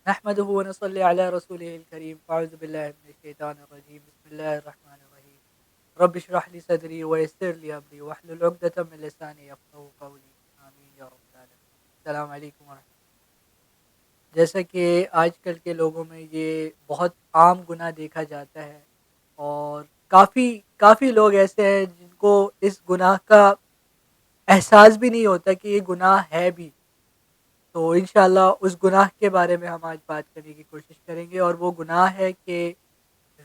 نحمده ونصلي على رسوله الكريم اعوذ بالله من الشيطان الرجيم بسم الله الرحمن الرحيم رب اشرح لي صدري ويسر لي امري واحلل عقدة من لساني يفقهوا قولي آمین یا رب العالمین۔ السلام علیکم ورحمۃ اللہ۔ جیسا کہ آج کل کے لوگوں میں یہ بہت عام گناہ دیکھا جاتا ہے، اور کافی کافی لوگ ایسے ہیں جن کو اس گناہ کا احساس بھی نہیں ہوتا کہ یہ گناہ ہے بھی۔ تو انشاءاللہ اس گناہ کے بارے میں ہم آج بات کرنے کی کوشش کریں گے، اور وہ گناہ ہے کہ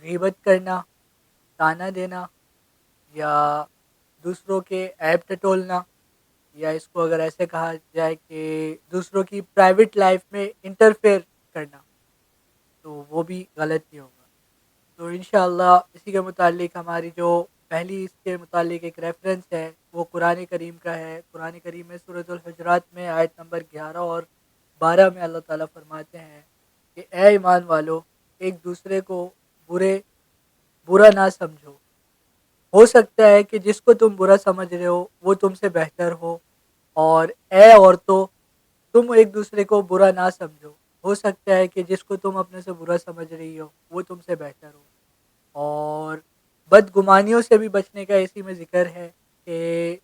غیبت کرنا، طعنہ دینا، یا دوسروں کے عیب ٹٹولنا، یا اس کو اگر ایسے کہا جائے کہ دوسروں کی پرائیویٹ لائف میں انٹرفیئر کرنا، تو وہ بھی غلط نہیں ہوگا۔ تو انشاءاللہ اسی کے متعلق ہماری جو پہلی اس کے متعلق ایک ریفرنس ہے وہ قرآن کریم کا ہے۔ قرآن کریم میں سورۃ الحجرات میں آیت نمبر 11 اور 12 میں اللہ تعالیٰ فرماتے ہیں کہ اے ایمان والو، ایک دوسرے کو برا نہ سمجھو۔ ہو سکتا ہے کہ جس کو تم برا سمجھ رہے ہو وہ تم سے بہتر ہو، اور اے عورتوں، تم ایک دوسرے کو برا نہ سمجھو۔ ہو سکتا ہے کہ جس کو تم اپنے سے برا سمجھ رہی ہو وہ تم سے بہتر ہو۔ اور بدگمانیوں سے بھی بچنے کا اسی میں ذکر ہے کہ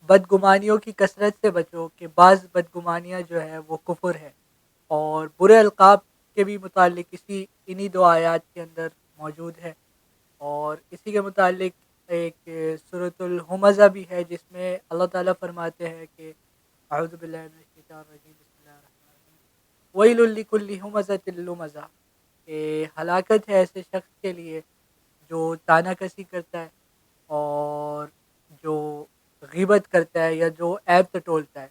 بدگمانیوں کی کثرت سے بچو، کہ بعض بدگمانیاں جو ہے وہ کفر ہے، اور برے القاب کے بھی متعلق انہی دو آیات کے اندر موجود ہے۔ اور اسی کے متعلق ایک سورۃ الہمزہ بھی ہے جس میں اللہ تعالیٰ فرماتے ہیں کہ اعوذ باللہ من الشیطان الرجیم بسم اللہ الرحمن الرحیم ویل لکل ہمزۃ لمزہ، کہ ہلاکت ہے ایسے شخص کے لیے جو طعنہ کسی کرتا ہے اور جو غیبت کرتا ہے یا جو عیب ٹٹولتا ہے۔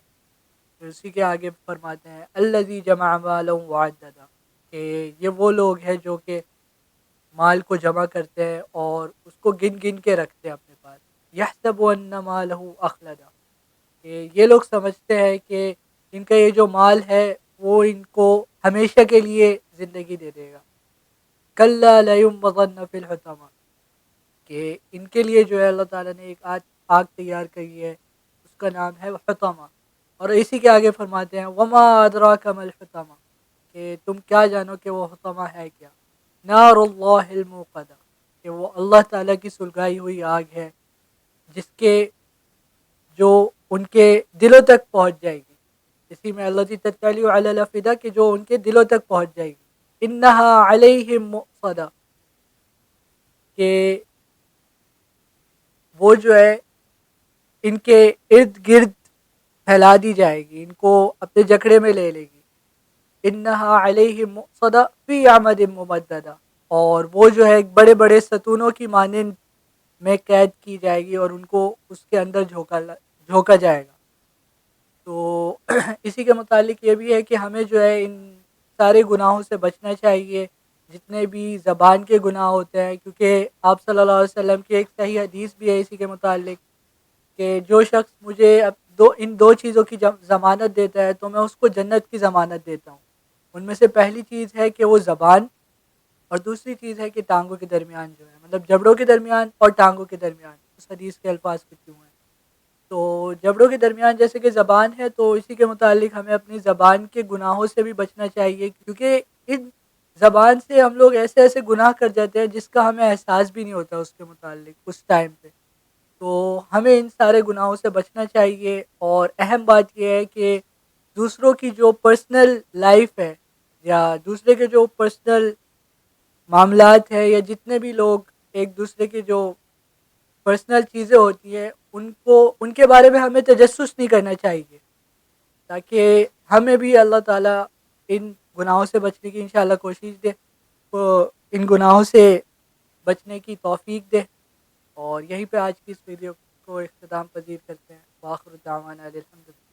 پھر اسی کے آگے فرماتے ہیں الذی جمع مالا وعددا، کہ یہ وہ لوگ ہیں جو کہ مال کو جمع کرتے ہیں اور اس کو گن گن کے رکھتے ہیں اپنے پاس۔ یحسب ان مالہ اخلدا، کہ یہ لوگ سمجھتے ہیں کہ ان کا یہ جو مال ہے وہ ان کو ہمیشہ کے لیے زندگی دے دے گا۔ کلا لینبذن فی الحطمہ، کہ ان کے لیے جو ہے اللہ تعالیٰ نے ایک آگ تیار کری ہے، اس کا نام ہے حطمہ۔ اور اسی کے آگے فرماتے ہیں وما ادراک ما الحطمہ، کہ تم کیا جانو کہ وہ حطمہ ہے کیا۔ نار اللہ الموقدہ، کہ وہ اللہ تعالیٰ کی سلگائی ہوئی آگ ہے جس کے جو ان کے دلوں تک پہنچ جائے گی۔ اسی میں اللہ تطلع علی الافئدہ، کہ جو ان کے دلوں تک پہنچ جائے گی۔ انہا علیہم مؤصدہ، کہ وہ جو ہے ان کے ارد گرد پھیلا دی جائے گی، ان کو اپنے جکڑے میں لے لے گی۔ انہا علیہم مؤصدہ فی عمد ممددہ، اور وہ جو ہے بڑے بڑے ستونوں کی مانند میں قید کی جائے گی اور ان کو اس کے اندر جھونکا جائے گا۔ تو اسی کے متعلق یہ بھی ہے کہ ہمیں جو ہے ان سارے گناہوں سے بچنا چاہیے، جتنے بھی زبان کے گناہ ہوتے ہیں، کیونکہ آپ صلی اللہ علیہ وسلم کی ایک صحیح حدیث بھی ہے اسی کے متعلق کہ جو شخص مجھے ان دو چیزوں کی ضمانت دیتا ہے تو میں اس کو جنت کی ضمانت دیتا ہوں۔ ان میں سے پہلی چیز ہے کہ وہ زبان، اور دوسری چیز ہے کہ ٹانگوں کے درمیان جو ہے، مطلب جبڑوں کے درمیان اور ٹانگوں کے درمیان، اس حدیث کے الفاظ کچھ یوں ہیں۔ تو جبڑوں کے درمیان جیسے کہ زبان ہے، تو اسی کے متعلق ہمیں اپنی زبان کے گناہوں سے بھی بچنا چاہیے، کیونکہ ان زبان سے ہم لوگ ایسے ایسے گناہ کر جاتے ہیں جس کا ہمیں احساس بھی نہیں ہوتا اس کے متعلق اس ٹائم پہ۔ تو ہمیں ان سارے گناہوں سے بچنا چاہیے، اور اہم بات یہ ہے کہ دوسروں کی جو پرسنل لائف ہے یا دوسرے کے جو پرسنل معاملات ہے، یا جتنے بھی لوگ ایک دوسرے کے جو پرسنل چیزیں ہوتی ہیں ان کے بارے میں ہمیں تجسس نہیں کرنا چاہیے، تاکہ ہمیں بھی اللہ تعالیٰ ان گناہوں سے بچنے کی انشاءاللہ کوشش دے، تو ان گناہوں سے بچنے کی توفیق دے۔ اور یہیں پہ آج کی اس ویڈیو کو اختتام پذیر کرتے ہیں۔ وآخر دعوانا الحمدللہ۔